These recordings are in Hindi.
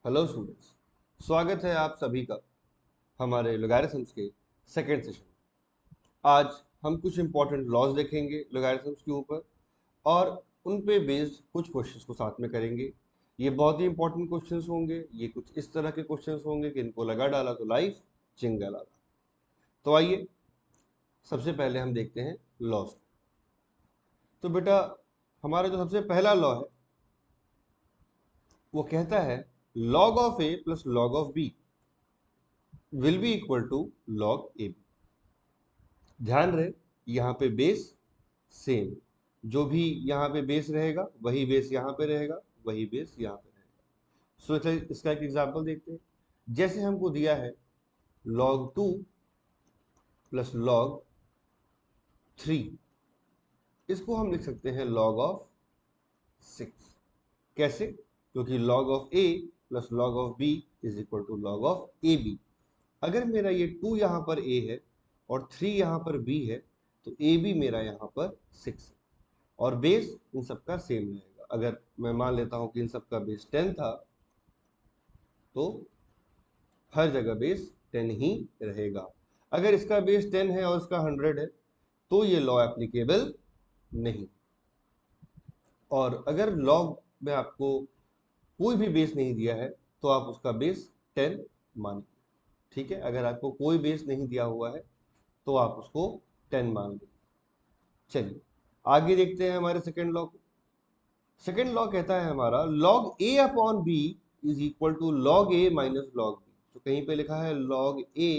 हेलो स्टूडेंट्स, स्वागत है आप सभी का हमारे लॉगरिथम्स के सेकेंड सेशन। आज हम कुछ इंपॉर्टेंट लॉज देखेंगे लॉगरिथम्स के ऊपर और उन पे बेस्ड कुछ क्वेश्चंस को साथ में करेंगे। ये बहुत ही इंपॉर्टेंट क्वेश्चंस होंगे। ये कुछ इस तरह के क्वेश्चंस होंगे कि इनको लगा डाला तो लाइफ चिंगा लाला। तो आइए सबसे पहले हम देखते हैं लॉज। तो बेटा, हमारा जो सबसे पहला लॉ है वो कहता है log of a plus log of b will be equal to log ab। ध्यान रहे, यहाँ पे बेस सेम, जो भी यहाँ पे बेस रहेगा वही बेस यहाँ पे रहेगा, वही बेस यहाँ पे रहेगा। सो इसका एक एग्जांपल देखते हैं। जैसे हमको दिया है log 2 प्लस log 3, इसको हम लिख सकते हैं log ऑफ 6। कैसे? क्योंकि log of a plus log of b is equal to log of ab। अगर मेरा ये 2 यहाँ पर a है और 3 यहाँ पर b है, तो ab मेरा यहाँ पर 6 है और बेस इन सबका सेम रहेगा। अगर मैं मान लेता हूं कि इन सबका बेस 10 था, तो हर जगह बेस 10 ही रहेगा। अगर इसका बेस 10 है और इसका 100 है, तो ये लॉ एप्लीकेबल नहीं। और अगर लॉ में आपको कोई भी बेस नहीं दिया है, तो आप उसका बेस 10 मानिए। ठीक है, अगर आपको कोई बेस नहीं दिया हुआ है तो आप उसको 10 मान लीजिए। चलिए आगे देखते हैं हमारे सेकेंड लॉ को। सेकेंड लॉ कहता है हमारा log a upon b is equal to log a minus log b। तो कहीं पे लिखा है log a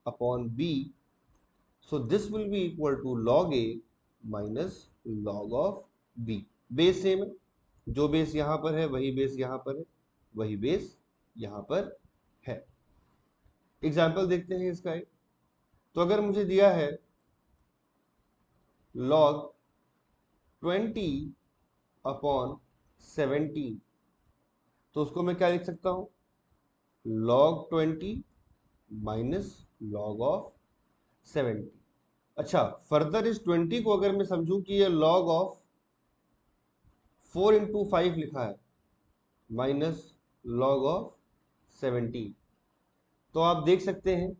upon b, so this will be equal to log a minus log of b। Base same है, जो बेस यहाँ पर है वही बेस यहाँ पर है, वही बेस यहाँ पर है। एग्जाम्पल देखते हैं इसका एक। तो अगर मुझे दिया है log 20 अपॉन 17, तो उसको मैं क्या लिख सकता हूं? log 20 minus log of 70। अच्छा, फर्दर इस 20 को अगर मैं समझूं कि ये log ऑफ 4 इंटू 5 लिखा है माइनस log ऑफ 17, तो आप देख सकते हैं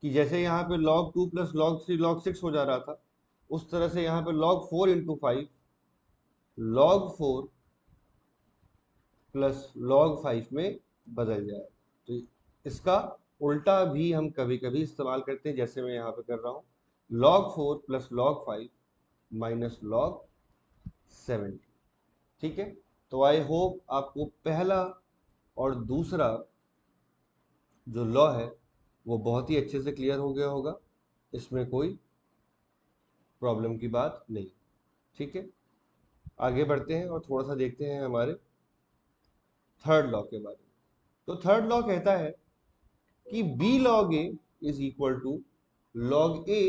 कि जैसे यहाँ पे log 2 प्लस log 3 log 6 हो जा रहा था, उस तरह से यहाँ पे log 4 into 5 log 4 plus log 5 में बदल जाए। तो इसका उल्टा भी हम कभी कभी इस्तेमाल करते हैं, जैसे मैं यहाँ पे कर रहा हूँ log 4 plus log 5 minus log 70। ठीक है, तो आई होप आपको पहला और दूसरा जो लॉ है वो बहुत ही अच्छे से क्लियर हो गया होगा। इसमें कोई प्रॉब्लम की बात नहीं। ठीक है, आगे बढ़ते हैं और थोड़ा सा देखते हैं हमारे थर्ड लॉ के बारे में। तो थर्ड लॉ कहता है कि b log a is equal to log a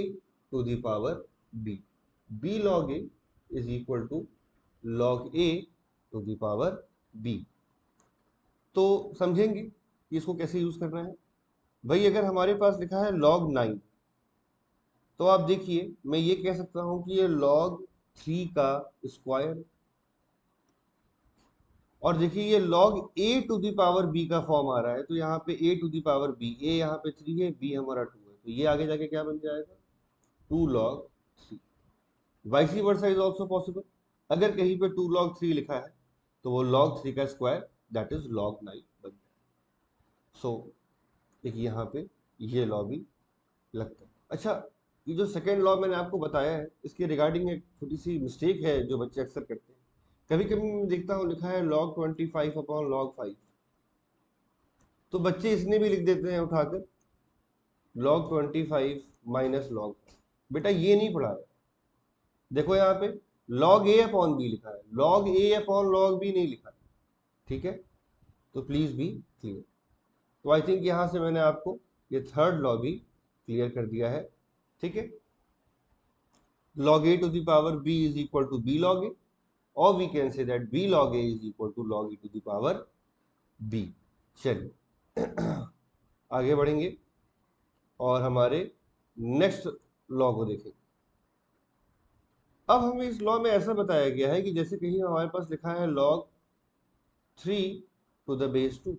to the power b। b log a is equal to log a to the power b। तो समझेंगे कि इसको कैसे यूज करना है। भाई, अगर हमारे पास लिखा है log 9, तो आप देखिए मैं ये कह सकता हूं कि ये log 3 का स्क्वायर। और देखिए ये log a to the power b का फॉर्म आ रहा है, तो यहाँ पे a to the power b, a यहाँ पे 3 है, b हमारा 2 है, तो ये आगे जाके क्या बन जाएगा? 2 log 3। Vice versa is also possible. अगर कहीं पे 2 log 3 लिखा है, तो वो log 3 का स्क्वायर, दैट इज log 9 बन जाएगा। सो देखिए यहाँ पे ये लॉ भी लगता है। अच्छा, ये जो सेकेंड लॉ मैंने आपको बताया है, इसके रिगार्डिंग एक छोटी सी मिस्टेक है जो बच्चे अक्सर करते हैं। कभी कभी मैं देखता हूँ लिखा है log 25 अपॉन log 5, तो बच्चे इसने भी लिख देते हैं उठाकर log 25 माइनस log 5। बेटा ये नहीं पढ़ा है। देखो यहाँ पे log a अपॉन b लिखा है, log a upon log b नहीं लिखा है। ठीक है, तो प्लीज बी क्लियर। तो आई थिंक यहाँ से मैंने आपको ये थर्ड लॉ भी क्लियर कर दिया है। ठीक है, log a to the power b is equal to b log a, or we can say that b log a is equal to log e to the power b। चलिए आगे बढ़ेंगे और हमारे नेक्स्ट लॉ को देखेंगे। अब हमें इस लॉ में ऐसा बताया गया है कि जैसे कहीं हमारे पास लिखा है log 3 टू द बेस 2,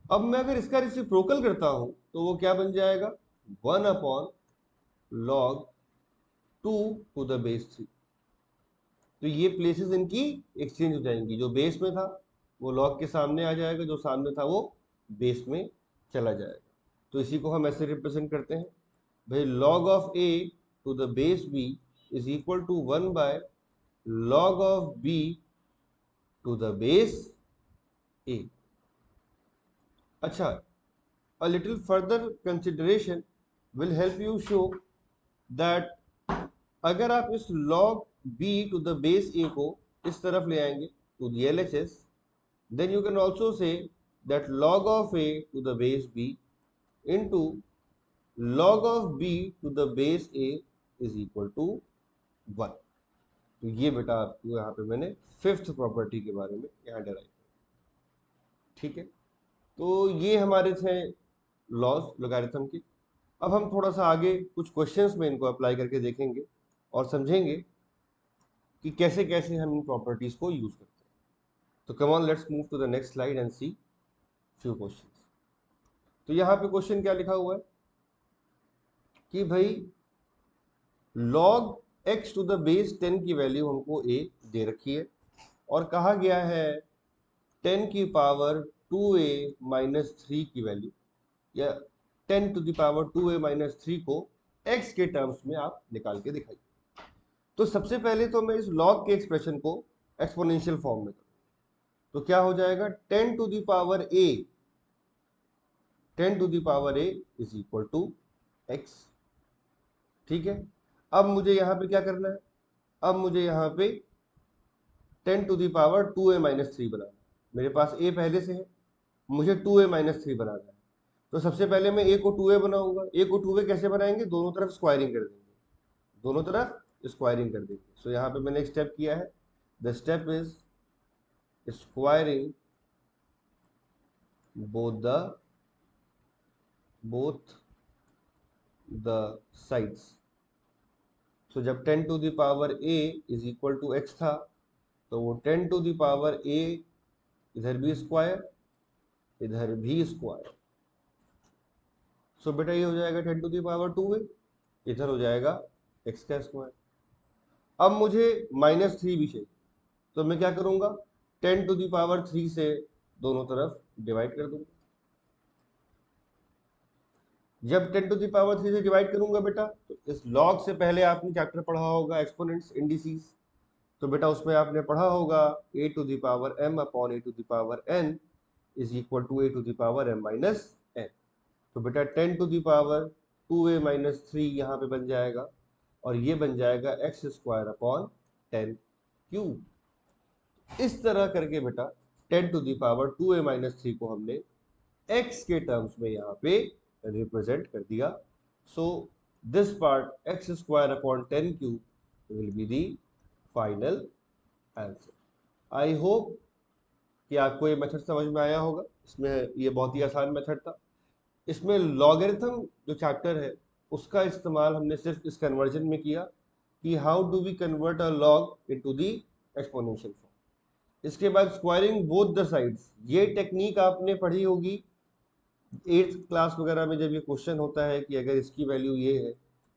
अब मैं अगर इसका रेसिप्रोकल करता हूं तो वो क्या बन जाएगा, 1 upon log 2 to the base 3। तो ये प्लेसेस इनकी एक्सचेंज हो जाएंगी, जो बेस में था वो लॉग के सामने आ जाएगा, जो सामने था वो बेस में चला जाएगा। तो इसी को हम ऐसे रिप्रेजेंट करते हैं, भाई log of a to the base b is equal to 1 by log of b to the base a। अच्छा, a little further consideration will help you show that अगर आप इस log b to the base a को इस तरफ ले आएंगे to the LHS, then you can also say that log of a to the base b into log of b to the base a is equal to 1। तो ये बेटा आपको यहाँ पे मैंने फिफ्थ प्रॉपर्टी के बारे में यहाँ डराइव, ठीक है। तो ये हमारे थे लॉज लोगैरिथम के। अब हम थोड़ा सा आगे कुछ क्वेश्चंस में इनको अप्लाई करके देखेंगे और समझेंगे कि कैसे कैसे हम इन प्रॉपर्टीज को यूज करते हैं। तो come on, let's move to the next slide and see few questions. तो यहाँ पे क्वेश्चन क्या लिखा हुआ है कि भाई log x to the base 10 की वैल्यू हमको a दे रखी है और कहा गया है 10 की पावर 2a माइनस 3 की वैल्यू, या 10 to the power 2a minus 3 को x के टर्म्स में आप निकाल के दिखाइए। तो सबसे पहले तो मैं इस log के एक्सप्रेशन को एक्सपोनेंशियल फॉर्म में करूँ, तो क्या हो जाएगा 10 to the power a, 10 to the power a is equal to x, ठीक है। अब मुझे यहाँ पे क्या करना है, अब मुझे यहाँ पे 10 to the power 2a minus 3 बनाना है। मेरे पास a पहले से है, मुझे 2a माइनस 3 बनाना है। तो सबसे पहले मैं a को 2a बनाऊंगा। a को 2a कैसे बनाएंगे, दोनों तरफ स्क्वायरिंग कर देंगे, दोनों तरफ स्क्वायरिंग कर देंगे। सो यहाँ पे मैंने एक स्टेप किया है, the step is squaring both the sides। So जब 10 to the power a is equal to x था, तो वो 10 टू द पावर a इधर भी स्क्वायर, इधर भी स्क्वायर। सो बेटा ये हो जाएगा 10 टू द पावर 2a, इधर हो जाएगा x का स्क्वायर। अब मुझे माइनस 3 भी चाहिए, तो मैं क्या करूंगा, 10 टू द पावर 3 से दोनों तरफ डिवाइड कर दूंगा। जब 10 टू द पावर 3 से डिवाइड करूंगा बेटा, तो इस लॉग से पहले आपने चैप्टर पढ़ा होगा एक्सपोनेंट्स इंडिसेस, तो बेटा उसमें आपने पढ़ा होगा a to the power m upon a to the power n is equal to a to the power m minus n। तो बेटा 10 to the power 2a minus 3 यहाँ पे बन जाएगा, और ये बन जाएगा एक्स स्क्वायर अपॉन 10 क्यूब। इस तरह करके बेटा 10 to the power 2a minus 3 को हमने x के टर्म्स में यहाँ पे रिप्रेजेंट कर दिया। So this part x square upon 10 cube will be the final answer. I hope कि आपको ये मेथड समझ में आया होगा। इसमें ये बहुत ही आसान मेथड था। इसमें लॉगरिथम जो चैप्टर है उसका इस्तेमाल हमने सिर्फ इस कन्वर्जन में किया कि how do we convert a log into the exponential form. इसके बाद स्क्वायरिंग बोथ द साइड्स, ये टेक्निक आपने पढ़ी होगी 8th क्लास वगैरह में, जब ये क्वेश्चन होता है कि अगर इसकी वैल्यू ये है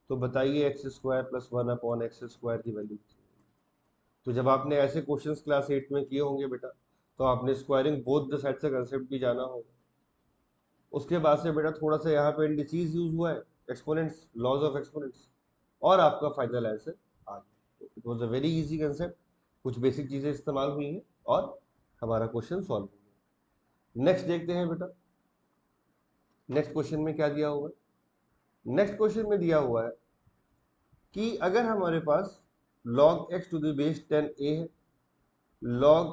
तो बताइए x square plus 1 upon x square की वैल्यू। तो जब आपने ऐसे क्वेश्चंस क्लास 8 में किए होंगे बेटा, तो आपने स्क्वायरिंग बोथ द साइड से कंसेप्ट भी जाना होगा। उसके बाद से बेटा थोड़ा सा यहाँ पे इंडिसीज यूज हुआ है, एक्सपोनेंट्स, लॉज ऑफ एक्सपोनेंट्स, और आपका फाइनल आंसर आ गया। It was a very easy concept, कुछ बेसिक चीजें इस्तेमाल हुई हैं और हमारा क्वेश्चन सॉल्व हो गया। नेक्स्ट देखते हैं बेटा, नेक्स्ट क्वेश्चन में क्या दिया हुआ है। नेक्स्ट क्वेश्चन में दिया हुआ है कि अगर हमारे पास log x to the base 10a है, log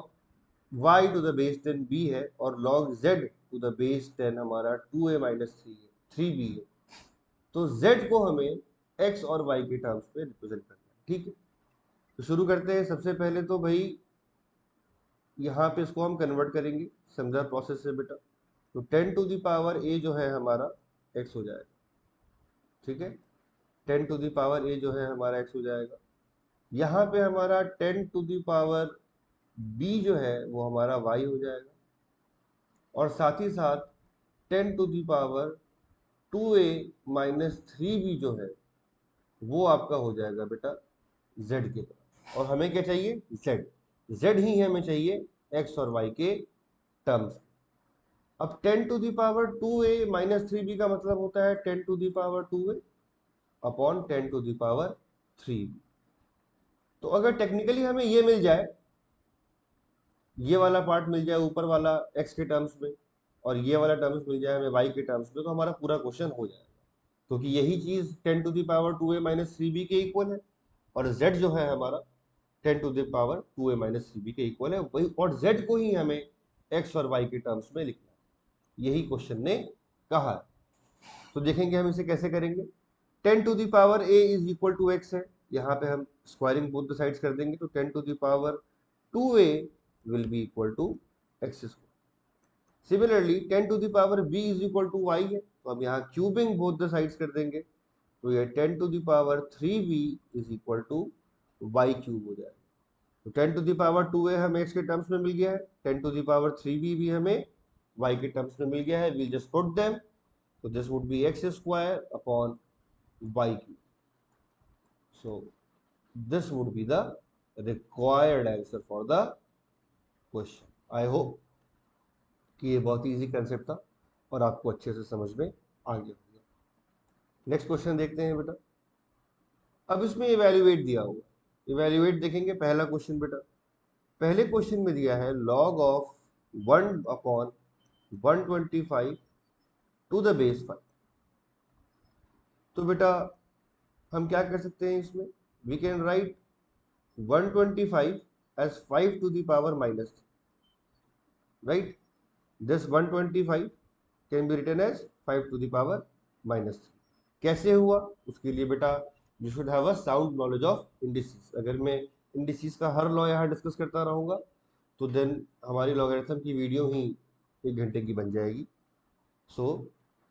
y to the base 10b है, और log z to the base 10 हमारा 2a माइनस 3 है, 3b है, तो z को हमें x और y के टर्म्स पे रिप्रेजेंट करना है, ठीक है। तो शुरू करते हैं। सबसे पहले तो भाई यहाँ पे इसको हम कन्वर्ट करेंगे, समझा प्रोसेस से बेटा। तो 10 टू द पावर a जो है हमारा x हो जाएगा, ठीक है। 10 टू द पावर a जो है हमारा x हो जाएगा। यहाँ पे हमारा 10 टू द पावर b जो है वो हमारा y हो जाएगा, और साथ ही साथ 10 to the power 2a minus 3b जो है वो आपका हो जाएगा बेटा z के तरफ। और हमें क्या चाहिए? z ही हमें चाहिए x और y के टर्म्स। अब 10 to the power 2a minus 3b का मतलब होता है 10 to the power 2a upon 10 to the power 3b। तो अगर टेक्निकली हमें ये मिल जाए, ये वाला पार्ट मिल जाए ऊपर वाला x के टर्म्स में, और ये वाला टर्म्स मिल जाए हमें y के टर्म्स में, तो हमारा पूरा क्वेश्चन हो जाएगा। क्योंकि यही चीज 10 to the power 2a minus 3b के इक्वल है, और z जो है हमारा 10 to the power 2a minus 3b के इक्वल है वही, और z को ही हमें x और y के टर्म्स में लिखना है, यही क्वेश्चन ने कहा है। तो देखेंगे हम इसे कैसे करेंगे। 10 to the power a is equal to x है, यहाँ पे हम स्क्वायरिंग बोथ द साइड्स कर देंगे, तो 10 to the power 2a will be equal to x square. Similarly 10 to the power b is equal to y है, तो हम यहाँ क्यूबिंग बोथ द साइड्स कर देंगे, तो ये 10 to the power 3b is equal to y cube हो जाएगा। तो 10 टू द पावर 2a हमें x के टर्म्स में मिल गया है, 10 टू द पावर 3b भी हमें y के टर्म्स में मिल गया है। We'll just put them, so this would be x square upon y cube. So this would be the required answer for the question. I hope कि ये बहुत ही इजी कंसेप्ट था और आपको अच्छे से समझ में आ गया होगा। नेक्स्ट क्वेश्चन देखते हैं बेटा। अब इसमें इवेल्युएट दिया हुआ, इवेल्युएट देखेंगे। पहला क्वेश्चन बेटा, पहले क्वेश्चन में दिया है log of 1 upon 125 to the base 5। तो बेटा हम क्या कर सकते हैं इसमें, we can write 125 as 5 to the power minus 3, right? This 125 can be written as 5 to the power minus 3। कैसे हुआ उसके लिए बेटा you should have a sound knowledge of indices। अगर मैं indices का हर लॉ यहाँ डिस्कस करता रहूँगा तो देन हमारी लॉगरिथम की वीडियो ही 1 घंटे की बन जाएगी। So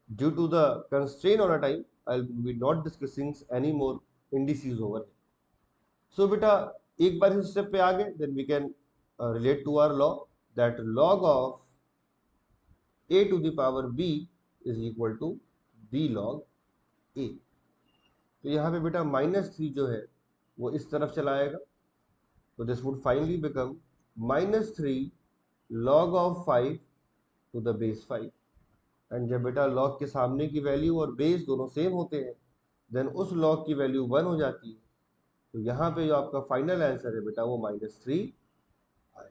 due to the constraint on a time, I'll be not discussing any more indices over here. So बेटा एक बार इस स्टेप पे आ गए, then we can relate to our law that log of a to the power b is equal to b log a। तो यहाँ पे बेटा -3 जो है वो इस तरफ चला आएगा, तो this would finally become -3 log of 5 to the base 5। And जब बेटा लॉग के सामने की वैल्यू और बेस दोनों सेम होते हैं देन उस लॉग की वैल्यू 1 हो जाती है। तो यहाँ पे जो आपका फाइनल आंसर है बेटा वो -3 आएगा।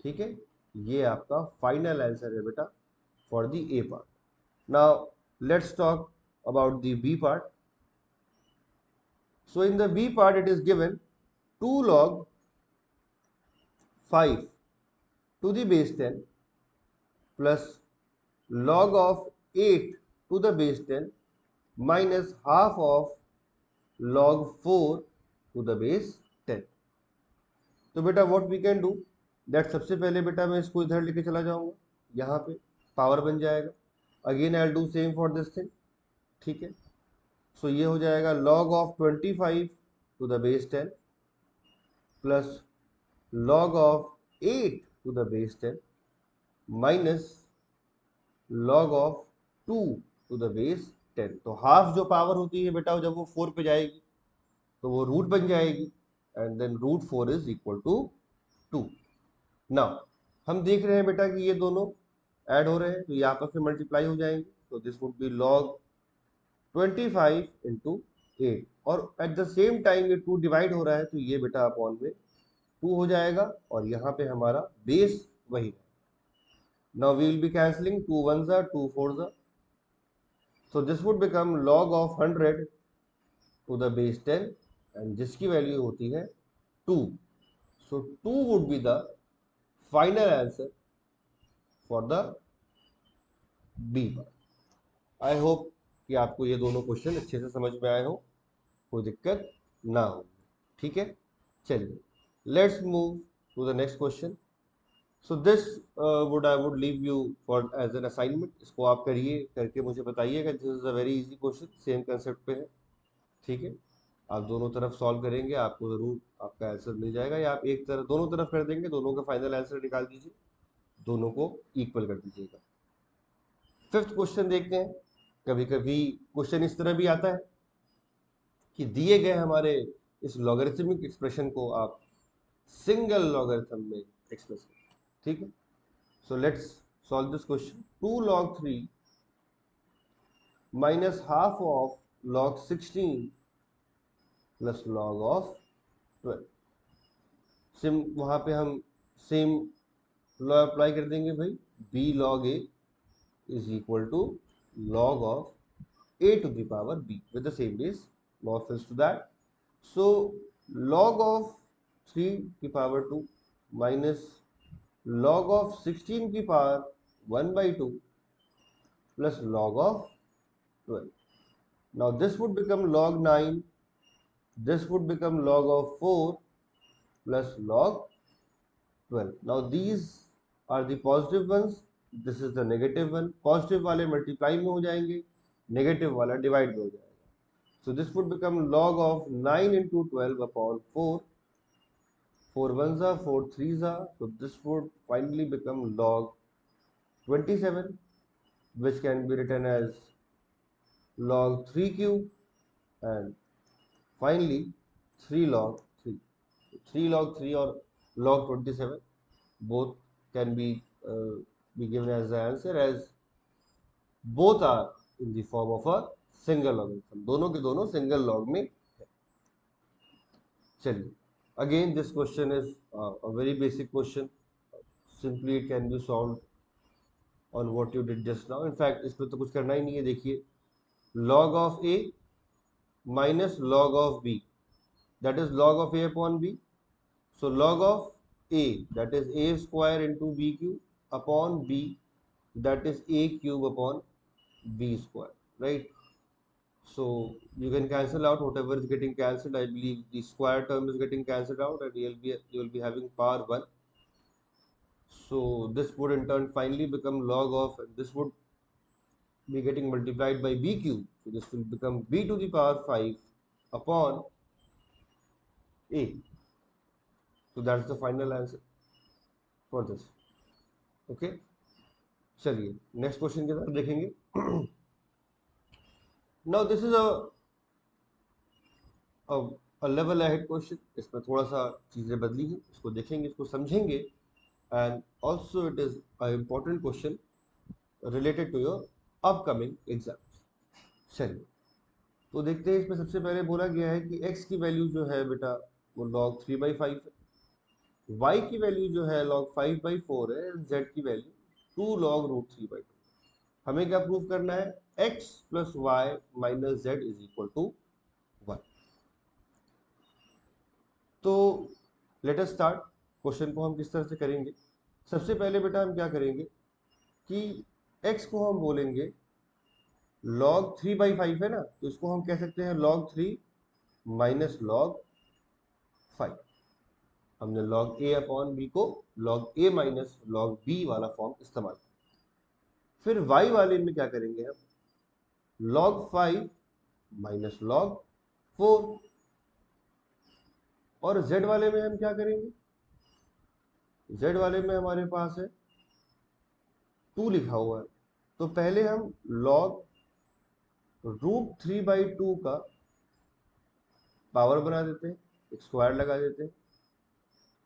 ठीक है, ये आपका फाइनल आंसर है बेटा for the A part. Now let's talk about the B part. So in the B part it is given 2 log 5 to the base 10 plus log of 8 to the base 10 minus half of log 4 to the base 10। तो बेटा what we can do that, सबसे पहले बेटा मैं इसको इधर लेके चला जाऊंगा, यहाँ पे पावर बन जाएगा। Again I will do same for this thing. ठीक है, सो ये हो जाएगा log of 25 to the base 10 plus log of 8 to the base 10 minus log of 2 to the base 10। तो हाफ जो पावर होती है बेटा जब वो 4 पे जाएगी तो वो रूट बन जाएगी, and then root 4 is equal to 2। Now हम देख रहे हैं बेटा कि ये दोनों ऐड हो रहे हैं तो ये आपस में मल्टीप्लाई हो जाएंगे, तो this would B log 25 into 8, और एट द सेम टाइम ये 2 डिवाइड हो रहा है तो ये बेटा अपॉन में 2 हो जाएगा, और यहाँ पे हमारा बेस वही है। Now we will be cancelling, 2 1s are 2 4s are, so this would become log of 100 to the base 10 and जिसकी वैल्यू होती है 2। So 2 would be the final answer for the B part. I hope कि आपको ये दोनों क्वेश्चन अच्छे से समझ में आए हो, कोई दिक्कत ना हो। ठीक है, चलिए let's move to the next question. So this I would leave you for as an assignment. इसको आप करिए, करके मुझे बताइएगा। This is a very easy question, same concept पे है। ठीक है, आप दोनों तरफ सॉल्व करेंगे, आपको जरूर आपका आंसर मिल जाएगा, या आप एक तरफ दोनों तरफ कर देंगे, दोनों का फाइनल आंसर निकाल दीजिए, दोनों को इक्वल कर दीजिएगा। फिफ्थ क्वेश्चन देखते हैं। कभी कभी क्वेश्चन इस तरह भी आता है कि दिए गए हमारे इस लॉगरिथमिक एक्सप्रेशन को आप सिंगल लॉगरिथम में एक्सप्रेस करें। ठीक है, so let's solve this question. 2 log 3 minus half of log 16 plus log of 12। SIM वहां पे हम सेम लॉ अप्लाई कर देंगे भाई, b log a is equal to log of a to the power b with the same base, law refers to that. So log of 3 की power 2 minus log of 16 की power 1 by 2 plus log of 12. Now this would become log 9, this would become log of 4 plus log 12. Now these are the positive ones, this is the negative one. Positive वाले multiply में हो जाएंगे, negative वाला divide में हो जाएगा. So this would become log of 9 into 12 upon 4. 4 ones are 4 threes are, so this would finally become log 27, which can be written as log 3 cube, and finally 3 log 3. 3 log 3 or log 27 both can be given as the answer, as both are in the form of a single logarithm. दोनों के दोनों single log में है। चलिए, again this question is a very basic question. Simply it can be solved on what you did just now. In fact इसमें तो कुछ करना ही नहीं है। देखिए, log of a minus log of b, that is log of a upon b. So log of a, that is a square into b cube upon b, that is a cube upon b square, right? So you can cancel out whatever is getting cancelled. I believe the square term is getting cancelled out, and you will be having power 1. So this would in turn finally become log of, and this would be getting multiplied by b cube. So this will become b to the power 5 upon a. So that's the final answer for this. Okay, चलिए नेक्स्ट क्वेश्चन की तरफ देखेंगे। Now this is a level ahead question. इसमें थोड़ा सा चीजें बदली हैं, इसको देखेंगे, इसको समझेंगे, and also it is a important question related to your upcoming exams. चलिए, तो देखते हैं। इसमें सबसे पहले बोला गया है कि x की वैल्यू जो है बेटा वो log 3/5 है, y की वैल्यू जो है log 5/4 है, z की वैल्यू 2 log रूट 3/2। हमें क्या प्रूव करना है? x plus Y minus Z is equal to 1। तो लेट अस स्टार्ट। क्वेश्चन को हम किस तरह से करेंगे? सबसे पहले बेटा हम क्या करेंगे कि x को हम बोलेंगे log 3/5 है ना, तो इसको हम कह सकते हैं log 3 माइनस log 5। हमने log a अपॉन b को log a minus log b वाला फॉर्म इस्तेमाल किया। फिर y वाले में क्या करेंगे हम? log 5 minus log 4। और z वाले में हम क्या करेंगे? z वाले में हमारे पास है 2 लिखा हुआ है, तो पहले हम log रूट 3/2 का पावर बना देते हैं, एक स्क्वायर लगा देते हैं,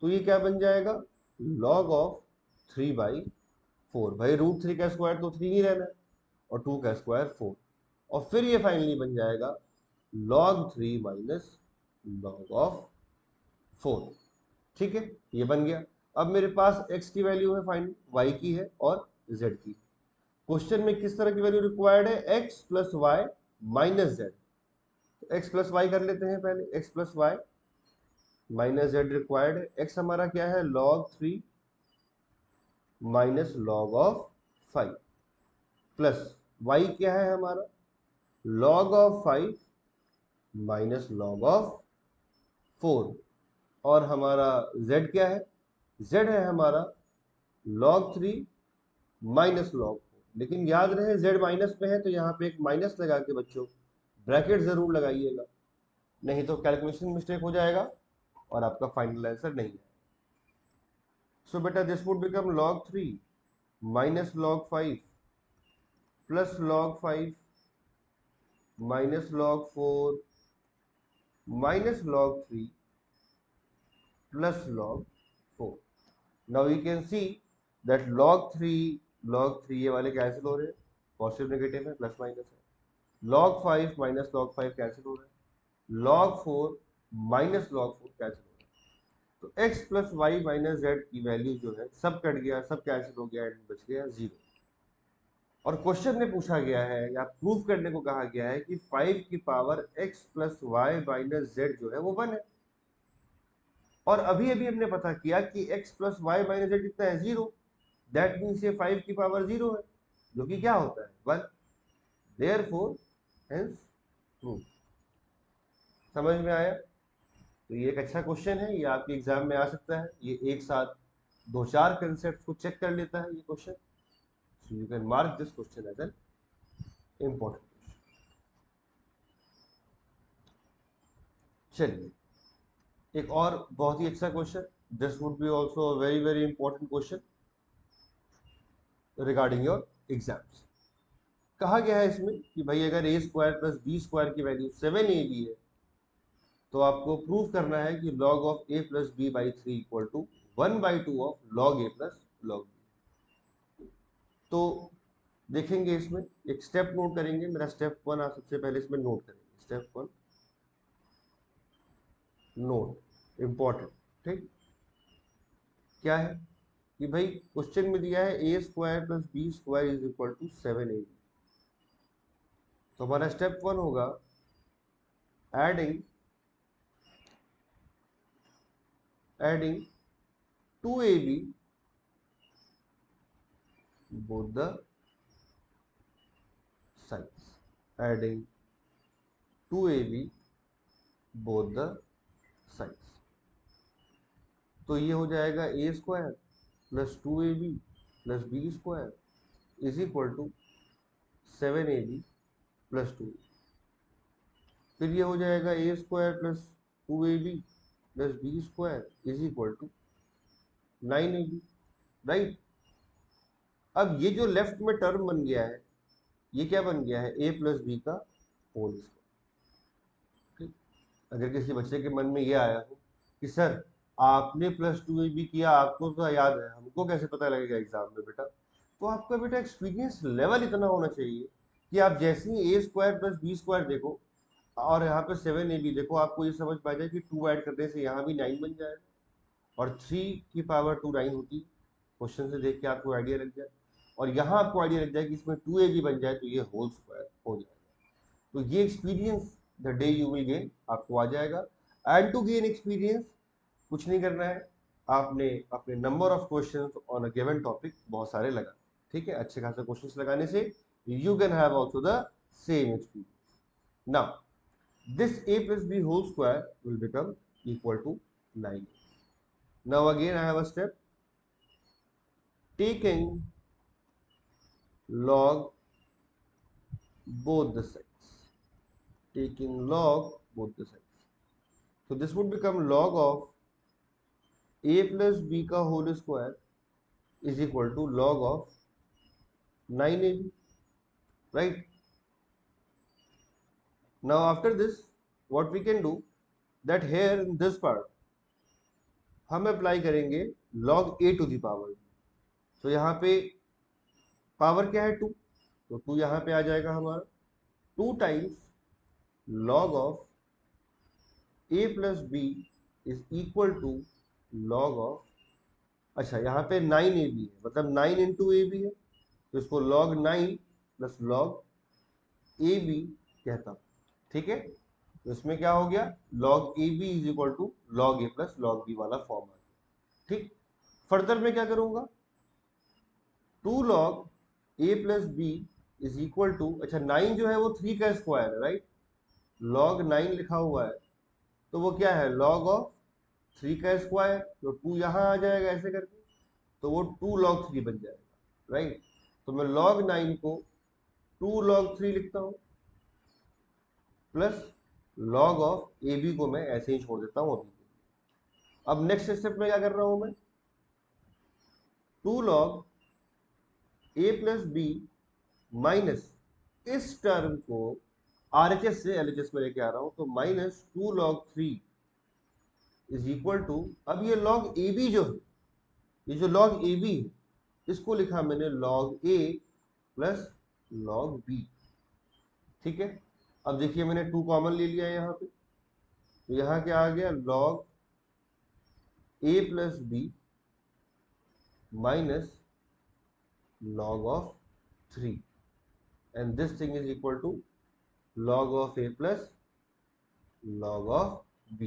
तो ये क्या बन जाएगा? log of 3/4। भाई रूट 3 का स्क्वायर तो 3 ही रहना है, और 2 का स्क्वायर 4, और फिर ये फाइनली बन जाएगा log 3 माइनस log ऑफ 4। ठीक है, ये बन गया। अब मेरे पास x की वैल्यू है फाइनल, y की है और z की। क्वेश्चन में किस तरह की वैल्यू रिक्वायर्ड है? x plus Y minus Z. तो x प्लस वाई कर लेते हैं पहले, x plus Y minus Z required है। x हमारा क्या है? log 3 minus log of 5 plus y क्या है हमारा? log of 5 minus log of 4, और हमारा z क्या है? z है हमारा log 3 माइनस log 4। लेकिन याद रहे z माइनस में है, तो यहाँ पे एक माइनस लगा के बच्चों ब्रैकेट जरूर लगाइएगा, नहीं तो कैलकुलेशन मिस्टेक हो जाएगा और आपका फाइनल आंसर नहीं है। सो बेटा this would become log 3 minus log 5 plus log 5 minus log 4 minus log 3 plus log 4. Now you can see that log 3 ये वाले कैंसिल हो रहे हैं, पॉजिटिव नेगेटिव है, प्लस माइनस है. log 5 माइनस log 5 कैंसिल हो रहा है, log 4 माइनस log 4 कैंसिल हो रहा है. तो x plus Y minus Z की वैल्यू जो है सब कट गया, सब कैंसिल हो गया, एंड बच गया 0. और क्वेश्चन में पूछा गया है या प्रूव करने को कहा गया है कि 5 की power x plus Y minus Z जो है वो 1 है. और अभी अभी हमने पता किया कि x plus Y minus Z कितना है, 0. दैट मीन्स ये 5 की पावर 0 है, जो कि क्या होता है, 1. Therefore hence true. समझ में आया? तो ये एक अच्छा क्वेश्चन है, ये आपके एग्जाम में आ सकता है. ये एक साथ दो चार कंसेप्ट को चेक कर लेता है ये question. So you can mark this question as an important question. चलिए एक और बहुत ही अच्छा question. This would be also very very important question regarding your exams. कहा गया है इसमें कि भाई अगर A square plus B square की वैल्यू 7ab है, तो आपको प्रूव करना है कि log of a plus B by 3 equal to 1/2 of log a plus log b. तो देखेंगे इसमें एक स्टेप नोट करेंगे. मेरा स्टेप 1 आप सबसे पहले इसमें नोट करेंगे. Step 1 note important. ठीक, क्या है कि भाई क्वेश्चन में दिया है A square plus B square is equal to 7ab. तो हमारा स्टेप 1 होगा adding 2ab both the sides. Adding 2ab both the sides. तो ये हो जाएगा A square plus 2ab plus B square is equal to 7ab plus 2. फिर ये हो जाएगा A square plus 2ab plus B square is equal to 9ab. Right. अब ये जो लेफ्ट में टर्म बन गया है, ये क्या बन गया है, ए प्लस बी का होल स्क्वायर. ठीक. अगर किसी बच्चे के मन में ये आया हो कि सर आपने प्लस 2ab किया, आपको तो याद है, हमको कैसे पता लगेगा एग्जाम में बेटा, तो आपका बेटा एक्सपीरियंस लेवल इतना होना चाहिए कि आप जैसे ही ए स्क्वायर प्लस बी स्क्वायर देखो और यहाँ पे 7ab देखो, आपको ये समझ पा जाए कि 2 ऐड करने से यहाँ भी 9 बन जाएगा और 3 की पावर 2 9 होती. क्वेश्चन से देख के आपको आइडिया लग जाए और यहाँ आपको आइडिया लग जाए कि इसमें 2ab बन जाए तो ये होल स्क्वायर हो जाएगा. तो ये experience the day you will gain आपको आ जाएगा. एंड टू गेन एक्सपीरियंस कुछ नहीं करना है, आपने अपने number of questions on a given topic बहुत सारे लगा. ठीक है, अच्छे खासे क्वेश्चंस लगाने से you can have also the same experience. Now this a plus b whole square will become equal to 9. Now again I have a step taking log both the sides. Taking log both the sides. So this would become log of a plus b का whole square is equal to log of 9ab. Right. Now after this what we can do that here in this part हम अप्लाई करेंगे log a to the power. तो यहाँ पे पावर क्या है 2, तो 2 यहाँ पे आ जाएगा हमारा 2 times log of a plus b is equal to log of, अच्छा यहाँ पे 9ab है, मतलब 9 इंटू ए बी है, तो इसको log 9 प्लस log ab कहता हूँ. ठीक है, तो इसमें क्या हो गया, log ab is equal to log a plus log b वाला फॉर्म आ गया. ठीक. फर्दर में क्या करूंगा, 2 log a plus B is equal to, अच्छा 9 जो है वो 3 का स्क्वायर है. राइट. log 9 लिखा हुआ है तो वो क्या है, log ऑफ 3 का स्क्वायर, तो 2 यहाँ आ जाएगा ऐसे करके, तो वो 2 log 3 बन जाएगा. राइट. तो मैं log 9 को 2 log 3 लिखता हूँ plus log of A B को मैं ऐसे ही छोड़ देता हूँ अभी. अब नेक्स्ट स्टेप में क्या कर रहा हूं मैं, 2 log a plus B minus इस टर्म को RHS से LHS में लेके आ रहा हूं, तो minus 2 log 3 is equal to, अब ये log AB जो है, ये जो log AB है, इसको लिखा मैंने log A plus log B। ठीक है, अब देखिए मैंने 2 कॉमन ले लिया है यहाँ पे, तो यहाँ क्या आ गया, log A plus B minus log of 3 and this thing is equal to log of A plus log of B।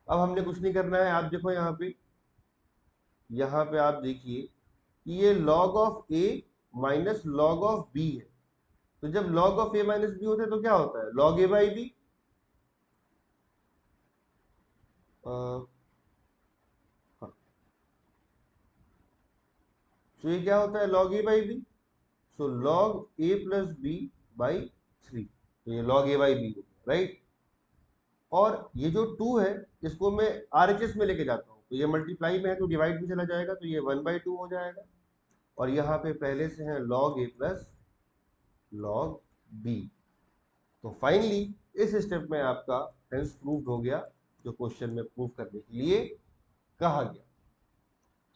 अब हमने कुछ नहीं करना है, आप देखो यहाँ पे आप देखिए कि ये log of A minus log of B है, तो जब log of A minus B होता है तो क्या होता है, log A by B। हाँ, तो ये क्या होता है, log A by B, so log A plus B by 3, तो ये log A by B हो गया, राइट। और ये जो 2 है इसको मैं RHS में लेके जाता हूँ, तो ये मल्टीप्लाई में है तो डिवाइड में चला जाएगा, तो ये 1/2 हो जाएगा, और यहाँ पे पहले से है log A plus log B। तो फाइनली इस स्टेप में आपका हेंस प्रूव्ड हो गया जो क्वेश्चन में प्रूव करने के लिए कहा गया।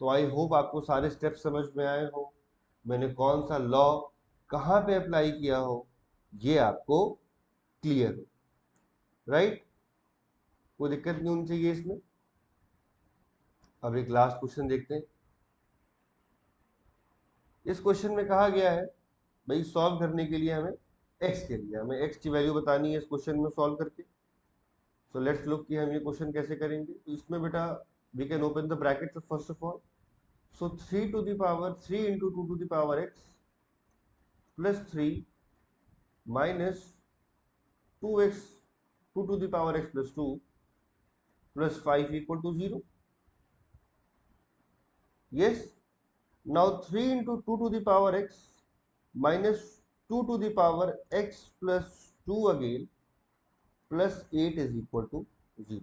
तो आई होप आपको सारे स्टेप समझ में आए हो, मैंने कौन सा लॉ कहाँ पे अप्लाई किया हो ये आपको क्लियर हो, राइट। कोई दिक्कत नहीं होनी चाहिए इसमें। अब एक लास्ट क्वेश्चन देखते हैं। इस क्वेश्चन में कहा गया है भाई सॉल्व करने के लिए हमें x के लिए हमें x की वैल्यू बतानी है इस क्वेश्चन में सॉल्व करके। सो लेट्स लुक कि हम ये क्वेश्चन कैसे करेंगे। तो इसमें बेटा we can open the bracket first of all. So 3 to the power 3 into 2 to the power x plus 3 minus 2x 2 to the power x plus 2 plus 5 equal to 0। Yes, now 3 into 2 to the power x minus 2 to the power x plus 2 again plus 8 is equal to 0,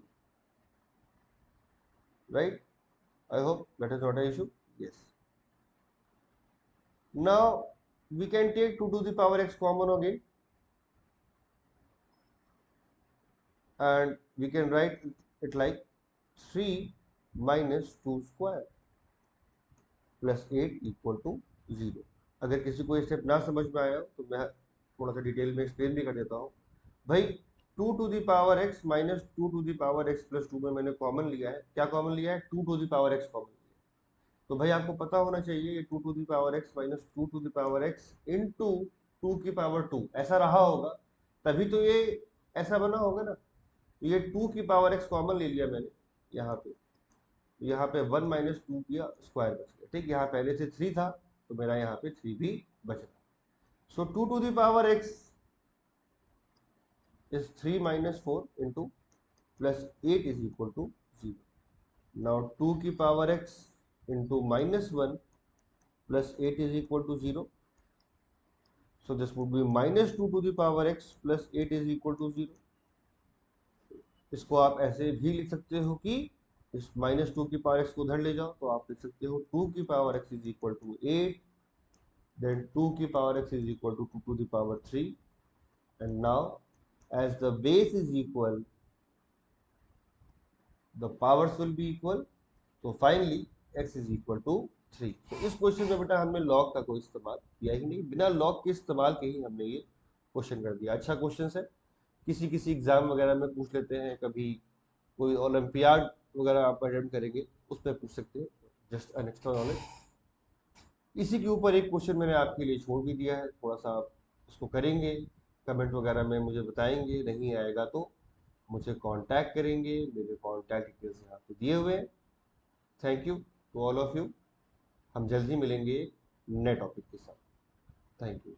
right? I hope that is not an issue. Yes, now we can take 2 to the power x common again and we can write it like 3 minus 2 square plus 8 equal to 0। अगर किसी को स्टेप ना समझ में आया तो मैं थोड़ा सा डिटेल में एक्सप्लेन भी कर देता हूँ। भाई 2 to the power x minus 2 to the power x plus 2 में मैंने कॉमन लिया है, क्या कॉमन लिया है, 2 to the power x common लिया है। तो भाई आपको पता होना चाहिए ये 2 to the power x minus 2 to the power x into 2 की पावर 2 ऐसा रहा होगा, तभी तो ये ऐसा बना होगा ना। तो ये 2 की पावर x कॉमन ले लिया मैंने यहाँ पे 1 माइनस 2 किया स्क्वायर बच गया, ठीक। यहाँ पहले से 3 था तो मेरा यहाँ पे 3 भी बच रहा। So 2 to the power x is 3 minus 4 into plus 8 is equal to 0। Now 2 की power x into minus 1 plus 8 is equal to 0। So this would be minus 2 to the power x plus 8 is equal to 0। इसको आप ऐसे भी लिख सकते हो कि इस माइनस 2 की पावर x को उधर ले जाओ, तो आप लिख सकते हो 2 की power x is equal to 8, then 2 की power x is equal to 2 to the power 3, and now as the base is equal the powers will be equal, so finally x is equal to 3। तो इस क्वेश्चन में बेटा हमने लॉग का कोई इस्तेमाल किया ही नहीं, बिना लॉग के इस्तेमाल के ही हमने ये क्वेश्चन कर दिया। अच्छा क्वेश्चन है, किसी एग्जाम वगैरह में पूछ लेते हैं, कभी कोई ओलंपियाड वगैरह आप अटेम्प्ट करेंगे उस पर पूछ सकते हैं, जस्ट एन एक्स्ट्रा नॉलेज। इसी के ऊपर एक क्वेश्चन मैंने आपके लिए छोड़ भी दिया है, थोड़ा सा आप इसको करेंगे, कमेंट वगैरह में मुझे बताएंगे, नहीं आएगा तो मुझे कांटेक्ट करेंगे, मेरे कांटेक्ट डिटेल्स यहाँ पे दिए हुए हैं। Thank you to all of you, हम जल्दी मिलेंगे नए टॉपिक के साथ। Thank you.